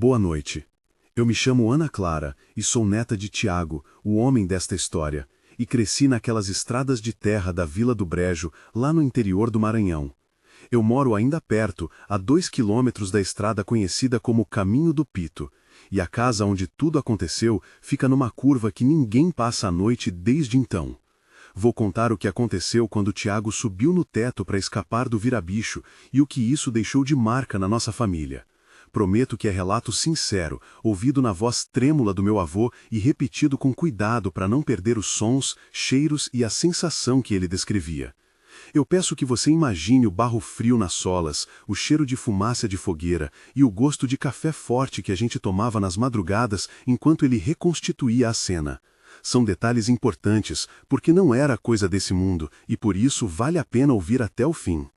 Boa noite. Eu me chamo Ana Clara e sou neta de Tiago, o homem desta história, e cresci naquelas estradas de terra da Vila do Brejo, lá no interior do Maranhão. Eu moro ainda perto, a 2 quilômetros da estrada conhecida como Caminho do Pito, e a casa onde tudo aconteceu fica numa curva que ninguém passa a noite desde então. Vou contar o que aconteceu quando Tiago subiu no teto para escapar do vira-bicho e o que isso deixou de marca na nossa família. Prometo que é relato sincero, ouvido na voz trêmula do meu avô e repetido com cuidado para não perder os sons, cheiros e a sensação que ele descrevia. Eu peço que você imagine o barro frio nas solas, o cheiro de fumaça de fogueira e o gosto de café forte que a gente tomava nas madrugadas enquanto ele reconstituía a cena. São detalhes importantes, porque não era coisa desse mundo e por isso vale a pena ouvir até o fim.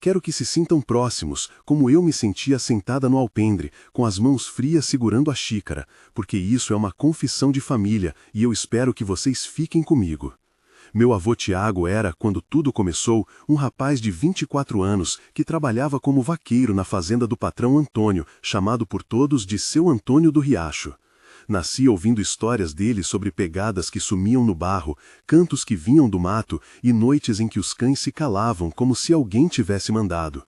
Quero que se sintam próximos, como eu me sentia sentada no alpendre, com as mãos frias segurando a xícara, porque isso é uma confissão de família e eu espero que vocês fiquem comigo. Meu avô Tiago era, quando tudo começou, um rapaz de 24 anos que trabalhava como vaqueiro na fazenda do patrão Antônio, chamado por todos de Seu Antônio do Riacho. Nasci ouvindo histórias dele sobre pegadas que sumiam no barro, cantos que vinham do mato e noites em que os cães se calavam como se alguém tivesse mandado.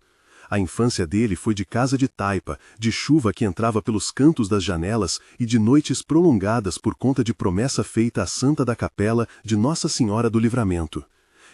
A infância dele foi de casa de taipa, de chuva que entrava pelos cantos das janelas e de noites prolongadas por conta de promessa feita à Santa da Capela de Nossa Senhora do Livramento.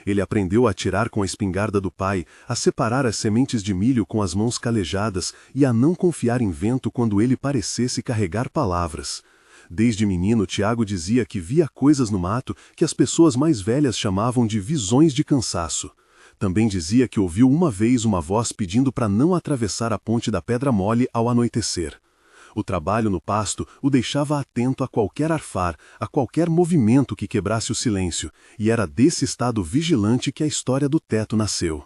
Ele aprendeu a atirar com a espingarda do pai, a separar as sementes de milho com as mãos calejadas e a não confiar em vento quando ele parecesse carregar palavras. Desde menino, Tiago dizia que via coisas no mato que as pessoas mais velhas chamavam de visões de cansaço. Também dizia que ouviu uma vez uma voz pedindo para não atravessar a ponte da Pedra Mole ao anoitecer. O trabalho no pasto o deixava atento a qualquer arfar, a qualquer movimento que quebrasse o silêncio, e era desse estado vigilante que a história do teto nasceu.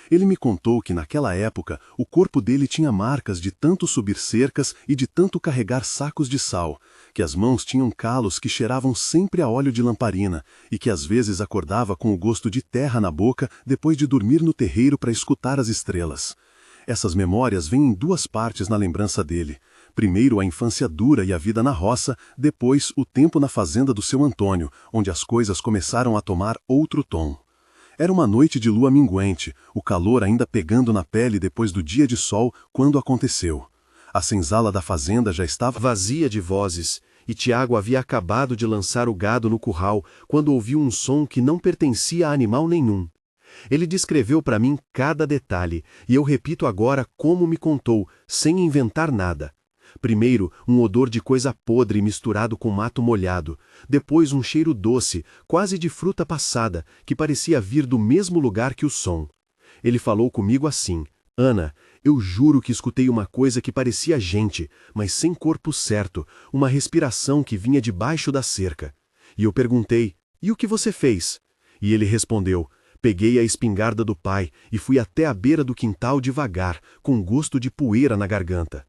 Ele me contou que naquela época o corpo dele tinha marcas de tanto subir cercas e de tanto carregar sacos de sal, que as mãos tinham calos que cheiravam sempre a óleo de lamparina e que às vezes acordava com o gosto de terra na boca depois de dormir no terreiro para escutar as estrelas. Essas memórias vêm em duas partes na lembrança dele. Primeiro a infância dura e a vida na roça, depois o tempo na fazenda do seu Antônio, onde as coisas começaram a tomar outro tom. Era uma noite de lua minguante, o calor ainda pegando na pele depois do dia de sol quando aconteceu. A senzala da fazenda já estava vazia de vozes, e Tiago havia acabado de lançar o gado no curral quando ouviu um som que não pertencia a animal nenhum. Ele descreveu para mim cada detalhe, e eu repito agora como me contou, sem inventar nada. Primeiro, um odor de coisa podre misturado com mato molhado. Depois, um cheiro doce, quase de fruta passada, que parecia vir do mesmo lugar que o som. Ele falou comigo assim: Ana, eu juro que escutei uma coisa que parecia gente, mas sem corpo certo, uma respiração que vinha debaixo da cerca. E eu perguntei: e o que você fez? E ele respondeu: peguei a espingarda do pai e fui até a beira do quintal devagar, com gosto de poeira na garganta.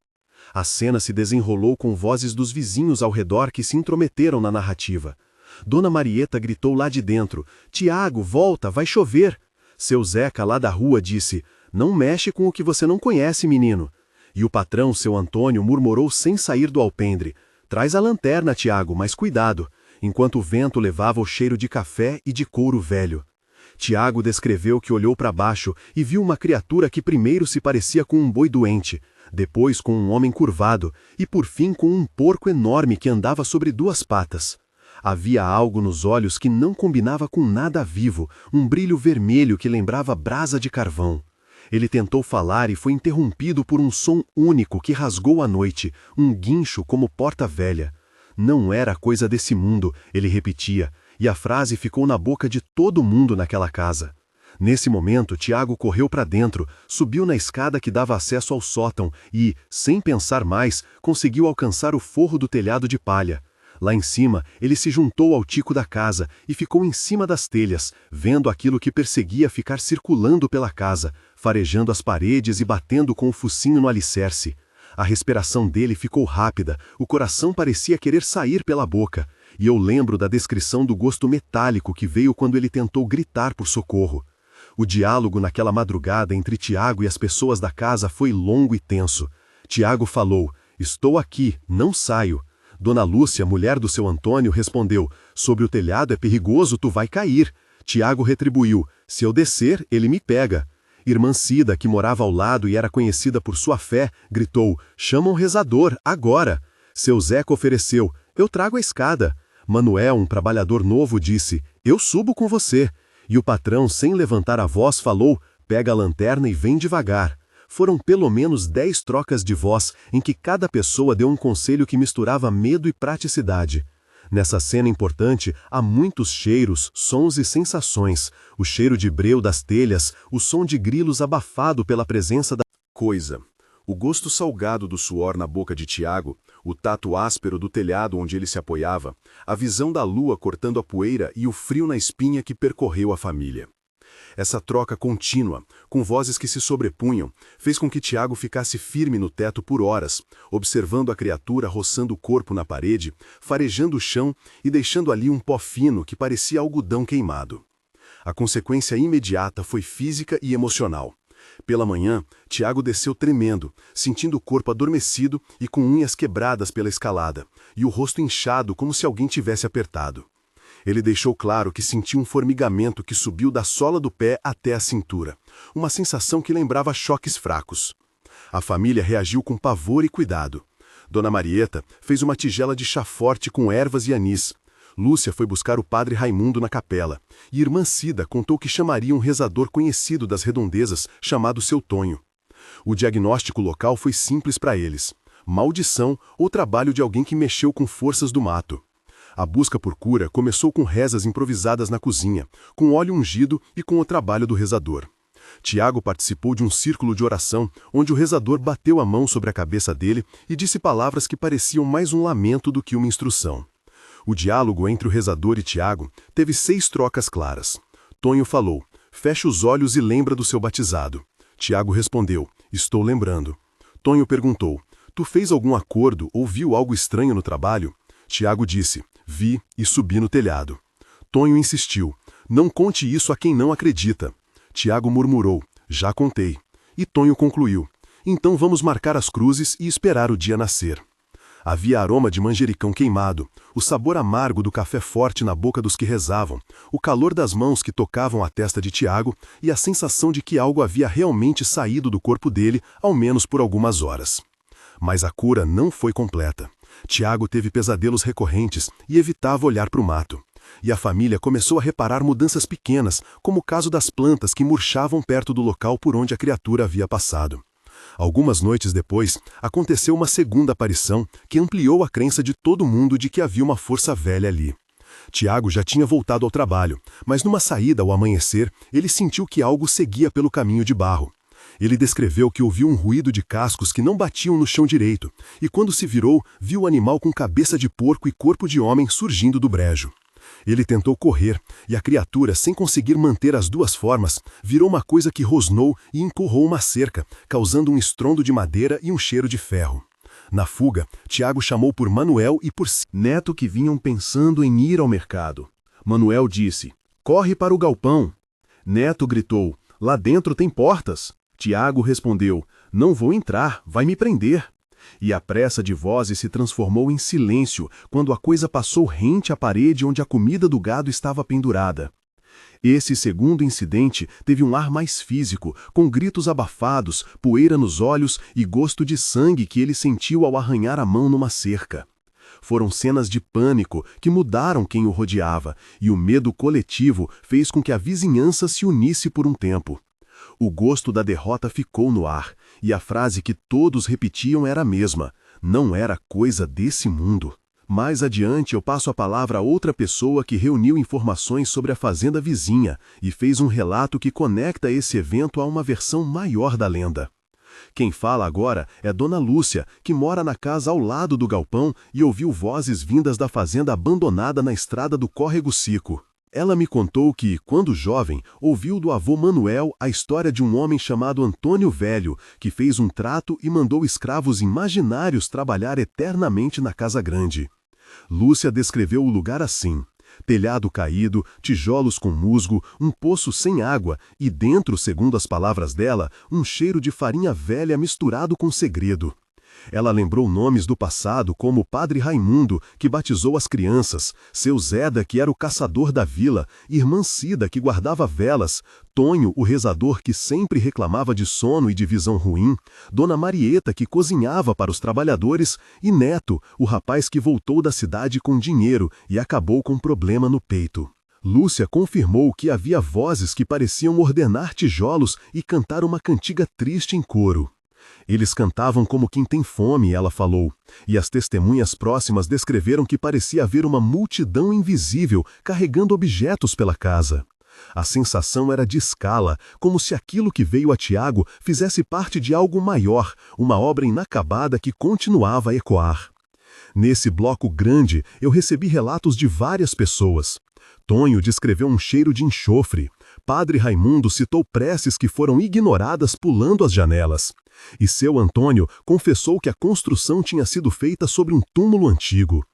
A cena se desenrolou com vozes dos vizinhos ao redor que se intrometeram na narrativa. Dona Marieta gritou lá de dentro: Tiago, volta, vai chover. Seu Zeca, lá da rua, disse: não mexe com o que você não conhece, menino. E o patrão, seu Antônio, murmurou sem sair do alpendre: traz a lanterna, Tiago, mas cuidado, enquanto o vento levava o cheiro de café e de couro velho. Tiago descreveu que olhou para baixo e viu uma criatura que primeiro se parecia com um boi doente, depois com um homem curvado e por fim com um porco enorme que andava sobre duas patas. Havia algo nos olhos que não combinava com nada vivo, um brilho vermelho que lembrava brasa de carvão. Ele tentou falar e foi interrompido por um som único que rasgou a noite, um guincho como porta velha. Não era coisa desse mundo, ele repetia, e a frase ficou na boca de todo mundo naquela casa. Nesse momento, Tiago correu para dentro, subiu na escada que dava acesso ao sótão e, sem pensar mais, conseguiu alcançar o forro do telhado de palha. Lá em cima, ele se juntou ao tico da casa e ficou em cima das telhas, vendo aquilo que perseguia ficar circulando pela casa, farejando as paredes e batendo com o focinho no alicerce. A respiração dele ficou rápida, o coração parecia querer sair pela boca, e eu lembro da descrição do gosto metálico que veio quando ele tentou gritar por socorro. O diálogo naquela madrugada entre Tiago e as pessoas da casa foi longo e tenso. Tiago falou: Estou aqui, não saio. Dona Lúcia, mulher do seu Antônio, respondeu: sobre o telhado é perigoso, tu vai cair. Tiago retribuiu: se eu descer, ele me pega. Irmã Cida, que morava ao lado e era conhecida por sua fé, gritou: chama um rezador, agora. Seu Zeca ofereceu: eu trago a escada. Manuel, um trabalhador novo, disse: eu subo com você. E o patrão, sem levantar a voz, falou: pega a lanterna e vem devagar. Foram pelo menos 10 trocas de voz, em que cada pessoa deu um conselho que misturava medo e praticidade. Nessa cena importante, há muitos cheiros, sons e sensações. O cheiro de breu das telhas, o som de grilos abafado pela presença da coisa. O gosto salgado do suor na boca de Tiago, o tato áspero do telhado onde ele se apoiava, a visão da lua cortando a poeira e o frio na espinha que percorreu a família. Essa troca contínua, com vozes que se sobrepunham, fez com que Tiago ficasse firme no teto por horas, observando a criatura roçando o corpo na parede, farejando o chão e deixando ali um pó fino que parecia algodão queimado. A consequência imediata foi física e emocional. Pela manhã, Tiago desceu tremendo, sentindo o corpo adormecido e com unhas quebradas pela escalada, e o rosto inchado como se alguém tivesse apertado. Ele deixou claro que sentia um formigamento que subiu da sola do pé até a cintura, uma sensação que lembrava choques fracos. A família reagiu com pavor e cuidado. Dona Marieta fez uma tigela de chá forte com ervas e anis. Lúcia foi buscar o padre Raimundo na capela, e irmã Cida contou que chamaria um rezador conhecido das redondezas, chamado Seu Tonho. O diagnóstico local foi simples para eles: maldição ou trabalho de alguém que mexeu com forças do mato. A busca por cura começou com rezas improvisadas na cozinha, com óleo ungido e com o trabalho do rezador. Tiago participou de um círculo de oração, onde o rezador bateu a mão sobre a cabeça dele e disse palavras que pareciam mais um lamento do que uma instrução. O diálogo entre o rezador e Tiago teve 6 trocas claras. Tonho falou: fecha os olhos e lembra do seu batizado. Tiago respondeu: estou lembrando. Tonho perguntou: tu fez algum acordo ou viu algo estranho no trabalho? Tiago disse: vi e subi no telhado. Tonho insistiu: não conte isso a quem não acredita. Tiago murmurou: já contei. E Tonho concluiu: então vamos marcar as cruzes e esperar o dia nascer. Havia aroma de manjericão queimado, o sabor amargo do café forte na boca dos que rezavam, o calor das mãos que tocavam a testa de Tiago e a sensação de que algo havia realmente saído do corpo dele, ao menos por algumas horas. Mas a cura não foi completa. Tiago teve pesadelos recorrentes e evitava olhar para o mato. E a família começou a reparar mudanças pequenas, como o caso das plantas que murchavam perto do local por onde a criatura havia passado. Algumas noites depois, aconteceu uma segunda aparição que ampliou a crença de todo mundo de que havia uma força velha ali. Tiago já tinha voltado ao trabalho, mas numa saída ao amanhecer, ele sentiu que algo seguia pelo caminho de barro. Ele descreveu que ouviu um ruído de cascos que não batiam no chão direito, e quando se virou, viu o animal com cabeça de porco e corpo de homem surgindo do brejo. Ele tentou correr, e a criatura, sem conseguir manter as duas formas, virou uma coisa que rosnou e empurrou uma cerca, causando um estrondo de madeira e um cheiro de ferro. Na fuga, Tiago chamou por Manuel e por Neto, que vinham pensando em ir ao mercado. Manuel disse: corre para o galpão. Neto gritou: lá dentro tem portas. Tiago respondeu: não vou entrar, vai me prender. E a pressa de vozes se transformou em silêncio quando a coisa passou rente à parede onde a comida do gado estava pendurada. Esse segundo incidente teve um ar mais físico, com gritos abafados, poeira nos olhos e gosto de sangue que ele sentiu ao arranhar a mão numa cerca. Foram cenas de pânico que mudaram quem o rodeava, e o medo coletivo fez com que a vizinhança se unisse por um tempo. O gosto da derrota ficou no ar, e a frase que todos repetiam era a mesma: não era coisa desse mundo. Mais adiante eu passo a palavra a outra pessoa que reuniu informações sobre a fazenda vizinha e fez um relato que conecta esse evento a uma versão maior da lenda. Quem fala agora é Dona Lúcia, que mora na casa ao lado do galpão e ouviu vozes vindas da fazenda abandonada na estrada do Córrego Seco. Ela me contou que, quando jovem, ouviu do avô Manuel a história de um homem chamado Antônio Velho, que fez um trato e mandou escravos imaginários trabalhar eternamente na casa grande. Lúcia descreveu o lugar assim: telhado caído, tijolos com musgo, um poço sem água e dentro, segundo as palavras dela, um cheiro de farinha velha misturado com segredo. Ela lembrou nomes do passado como o Padre Raimundo, que batizou as crianças, seu Zeda, que era o caçador da vila, irmã Cida, que guardava velas, Tonho, o rezador que sempre reclamava de sono e de visão ruim, Dona Marieta, que cozinhava para os trabalhadores, e Neto, o rapaz que voltou da cidade com dinheiro e acabou com um problema no peito. Lúcia confirmou que havia vozes que pareciam ordenar tijolos e cantar uma cantiga triste em coro. Eles cantavam como quem tem fome, ela falou, e as testemunhas próximas descreveram que parecia haver uma multidão invisível carregando objetos pela casa. A sensação era de escala, como se aquilo que veio a Tiago fizesse parte de algo maior, uma obra inacabada que continuava a ecoar. Nesse bloco grande, eu recebi relatos de várias pessoas. Tonho descreveu um cheiro de enxofre. Padre Raimundo citou preces que foram ignoradas pulando as janelas. E seu Antônio confessou que a construção tinha sido feita sobre um túmulo antigo.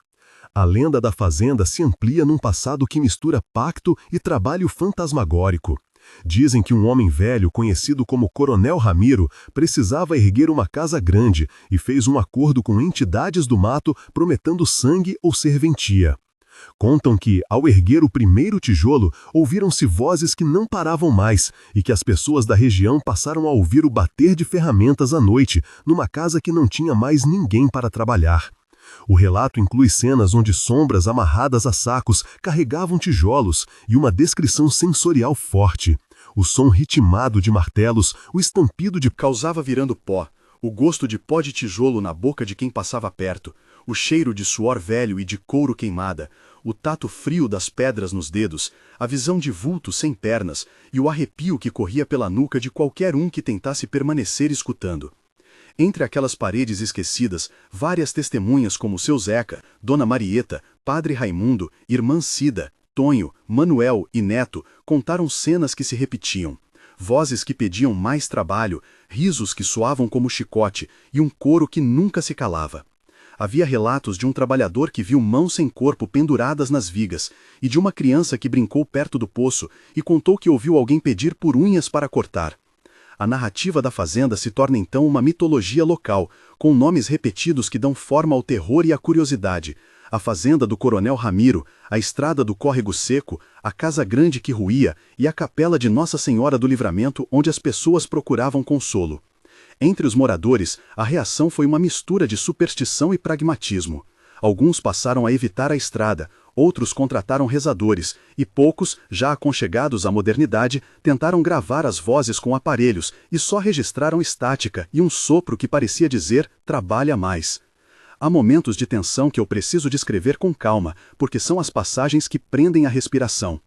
A lenda da fazenda se amplia num passado que mistura pacto e trabalho fantasmagórico. Dizem que um homem velho, conhecido como Coronel Ramiro, precisava erguer uma casa grande e fez um acordo com entidades do mato prometendo sangue ou serventia. Contam que, ao erguer o primeiro tijolo, ouviram-se vozes que não paravam mais e que as pessoas da região passaram a ouvir o bater de ferramentas à noite, numa casa que não tinha mais ninguém para trabalhar. O relato inclui cenas onde sombras amarradas a sacos carregavam tijolos e uma descrição sensorial forte. O som ritmado de martelos, o estampido de causava virando pó, o gosto de pó de tijolo na boca de quem passava perto, o cheiro de suor velho e de couro queimada, o tato frio das pedras nos dedos, a visão de vultos sem pernas e o arrepio que corria pela nuca de qualquer um que tentasse permanecer escutando. Entre aquelas paredes esquecidas, várias testemunhas como seu Zeca, Dona Marieta, Padre Raimundo, Irmã Cida, Tonho, Manuel e Neto contaram cenas que se repetiam. Vozes que pediam mais trabalho, risos que soavam como chicote e um coro que nunca se calava. Havia relatos de um trabalhador que viu mãos sem corpo penduradas nas vigas e de uma criança que brincou perto do poço e contou que ouviu alguém pedir por unhas para cortar. A narrativa da fazenda se torna então uma mitologia local, com nomes repetidos que dão forma ao terror e à curiosidade. A fazenda do Coronel Ramiro, a estrada do Córrego Seco, a casa grande que ruía e a capela de Nossa Senhora do Livramento onde as pessoas procuravam consolo. Entre os moradores, a reação foi uma mistura de superstição e pragmatismo. Alguns passaram a evitar a estrada, outros contrataram rezadores, e poucos, já aconchegados à modernidade, tentaram gravar as vozes com aparelhos e só registraram estática e um sopro que parecia dizer «trabalha mais». Há momentos de tensão que eu preciso descrever com calma, porque são as passagens que prendem a respiração.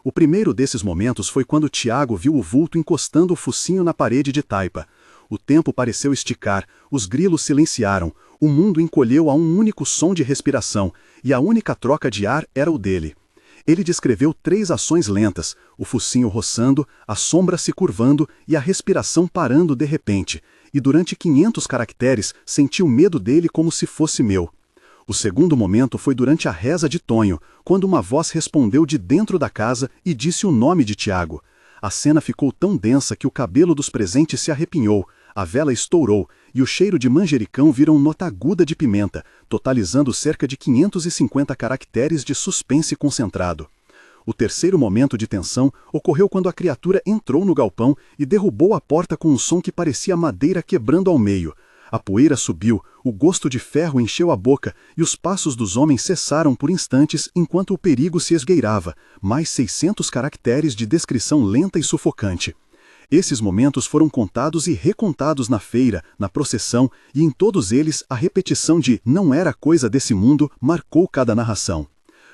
O primeiro desses momentos foi quando Tiago viu o vulto encostando o focinho na parede de taipa. O tempo pareceu esticar, os grilos silenciaram, o mundo encolheu a um único som de respiração, e a única troca de ar era o dele. Ele descreveu 3 ações lentas, o focinho roçando, a sombra se curvando e a respiração parando de repente, e durante 500 caracteres senti o medo dele como se fosse meu. O segundo momento foi durante a reza de Tonho, quando uma voz respondeu de dentro da casa e disse o nome de Tiago. A cena ficou tão densa que o cabelo dos presentes se arrepinhou, a vela estourou e o cheiro de manjericão virou nota aguda de pimenta, totalizando cerca de 550 caracteres de suspense concentrado. O terceiro momento de tensão ocorreu quando a criatura entrou no galpão e derrubou a porta com um som que parecia madeira quebrando ao meio. A poeira subiu, o gosto de ferro encheu a boca e os passos dos homens cessaram por instantes enquanto o perigo se esgueirava, mais 600 caracteres de descrição lenta e sufocante. Esses momentos foram contados e recontados na feira, na procissão, e em todos eles a repetição de «não era coisa desse mundo» marcou cada narração.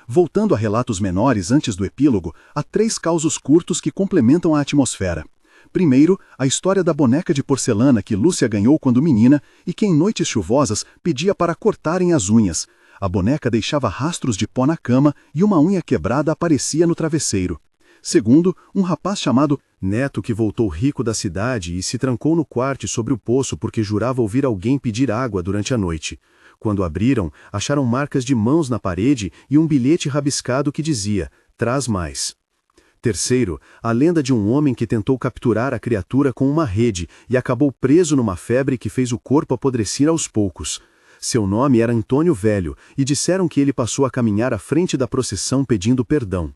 Voltando a relatos menores antes do epílogo, há 3 causos curtos que complementam a atmosfera. Primeiro, a história da boneca de porcelana que Lúcia ganhou quando menina e que em noites chuvosas pedia para cortarem as unhas. A boneca deixava rastros de pó na cama e uma unha quebrada aparecia no travesseiro. Segundo, um rapaz chamado Neto que voltou rico da cidade e se trancou no quarto sobre o poço porque jurava ouvir alguém pedir água durante a noite. Quando abriram, acharam marcas de mãos na parede e um bilhete rabiscado que dizia «Traz mais». Terceiro, a lenda de um homem que tentou capturar a criatura com uma rede e acabou preso numa febre que fez o corpo apodrecer aos poucos. Seu nome era Antônio Velho e disseram que ele passou a caminhar à frente da procissão pedindo perdão.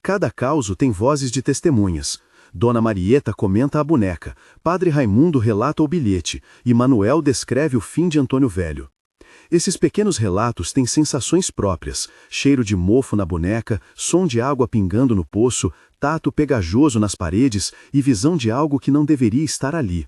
Cada causo tem vozes de testemunhas. Dona Marieta comenta a boneca, Padre Raimundo relata o bilhete e Manuel descreve o fim de Antônio Velho. Esses pequenos relatos têm sensações próprias, cheiro de mofo na boneca, som de água pingando no poço, tato pegajoso nas paredes e visão de algo que não deveria estar ali.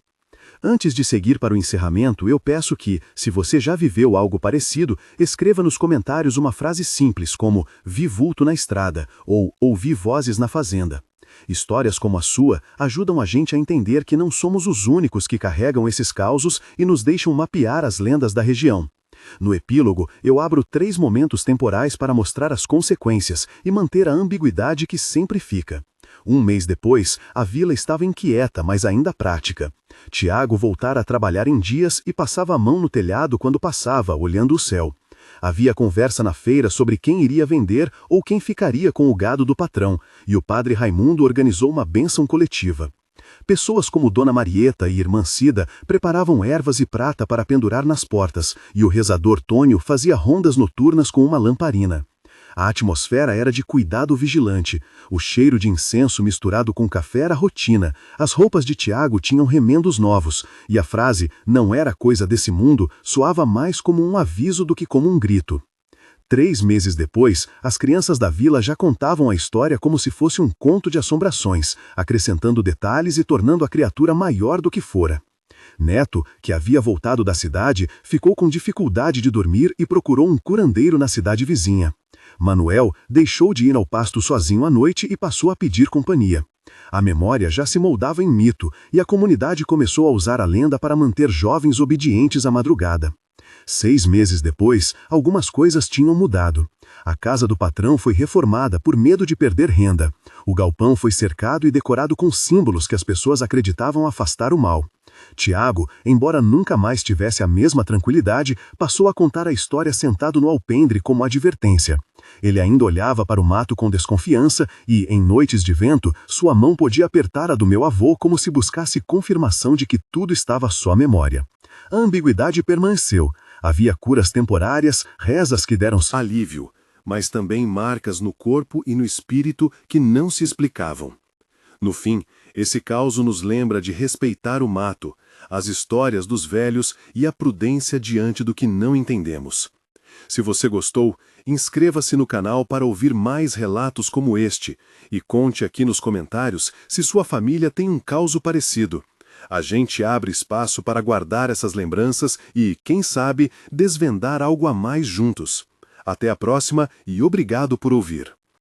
Antes de seguir para o encerramento, eu peço que, se você já viveu algo parecido, escreva nos comentários uma frase simples como "vi vulto na estrada" ou "ouvi vozes na fazenda". Histórias como a sua ajudam a gente a entender que não somos os únicos que carregam esses causos e nos deixam mapear as lendas da região. No epílogo, eu abro 3 momentos temporais para mostrar as consequências e manter a ambiguidade que sempre fica. Um mês depois, a vila estava inquieta, mas ainda prática. Tiago voltara a trabalhar em dias e passava a mão no telhado quando passava, olhando o céu. Havia conversa na feira sobre quem iria vender ou quem ficaria com o gado do patrão, e o padre Raimundo organizou uma bênção coletiva. Pessoas como Dona Marieta e Irmã Cida preparavam ervas e prata para pendurar nas portas, e o rezador Tônio fazia rondas noturnas com uma lamparina. A atmosfera era de cuidado vigilante. O cheiro de incenso misturado com café era rotina. As roupas de Tiago tinham remendos novos, e a frase "não era coisa desse mundo" soava mais como um aviso do que como um grito. 3 meses depois, as crianças da vila já contavam a história como se fosse um conto de assombrações, acrescentando detalhes e tornando a criatura maior do que fora. Neto, que havia voltado da cidade, ficou com dificuldade de dormir e procurou um curandeiro na cidade vizinha. Manuel deixou de ir ao pasto sozinho à noite e passou a pedir companhia. A memória já se moldava em mito e a comunidade começou a usar a lenda para manter jovens obedientes à madrugada. 6 meses depois, algumas coisas tinham mudado. A casa do patrão foi reformada por medo de perder renda. O galpão foi cercado e decorado com símbolos que as pessoas acreditavam afastar o mal. Tiago, embora nunca mais tivesse a mesma tranquilidade, passou a contar a história sentado no alpendre como advertência. Ele ainda olhava para o mato com desconfiança e, em noites de vento, sua mão podia apertar a do meu avô como se buscasse confirmação de que tudo estava só memória. A ambiguidade permaneceu. Havia curas temporárias, rezas que deram alívio, mas também marcas no corpo e no espírito que não se explicavam. No fim, esse caos nos lembra de respeitar o mato, as histórias dos velhos e a prudência diante do que não entendemos. Se você gostou, inscreva-se no canal para ouvir mais relatos como este e conte aqui nos comentários se sua família tem um caos parecido. A gente abre espaço para guardar essas lembranças e, quem sabe, desvendar algo a mais juntos. Até a próxima e obrigado por ouvir.